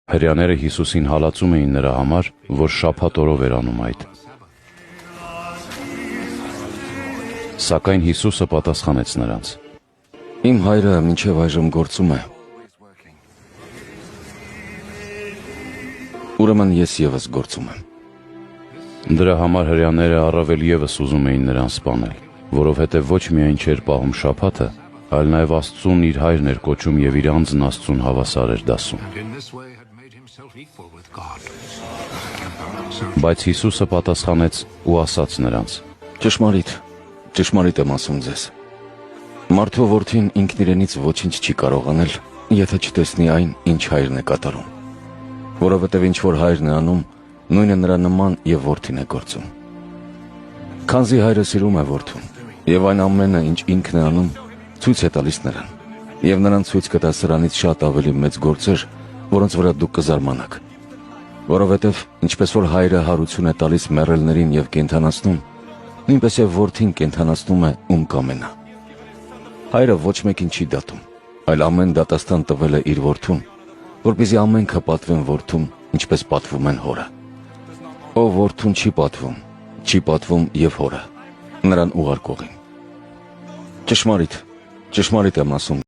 Հրեաները Հիսուսին հալածում էին նրա համար, որ շաբաթ օրով էր անում այդ։ Սակայն Հիսուսը պատասխանեց նրանց. Իմ հայրը մինչև այժմ գործում է։ Ուրեմն ես ևս գործում եմ։ Դրա համար հրեաները առավել ևս ուզում էին նրան սպանել, որովհետև ոչ միայն չէր պահում շաբաթը, այլ նաև Աստծուն իր հայրն էր կոչում և իր անձն Աստծուն հավասար էր դասում։ Բայց Հիսուսը պատասխանեց ու ասաց նրանց. Ճշմարիտ եմ ասում ձեզ. Մարդու որդին ինքն իրենից ոչինչ չի կարող անել, եթե չտեսնի այն, ինչ հայրն է կատարում, որովհետև ինչ որ հայրն է անում, նույնը նրա նման և որդին է գործում։ Քանզի հայրը սիրում է որդուն, և այն ամենը, ինչ ինքն է անում, ցույց է տալիս նրան, և նրան ցույց կտա սրանից շատ ավելի մեծ գործեր, որոնց վրա դուք կզարմանաք, որովհետև ինչպես որ հայրը հարություն է տալիս մեռելներին և կենդանացնում, նույնպես և որդին կենդանացնում է ում կամենա։ Հայրը ոչ մեկին չի դատում, այլ ամեն դատաստան տվել է իր որդուն, որպեսզի ամենքը պատվեն որդուն, ինչպես պատվում են հորը։ Ով որդուն չի պատվում և հորը, նրան ուղարկողին։ Ճշմարիտ եմ ասում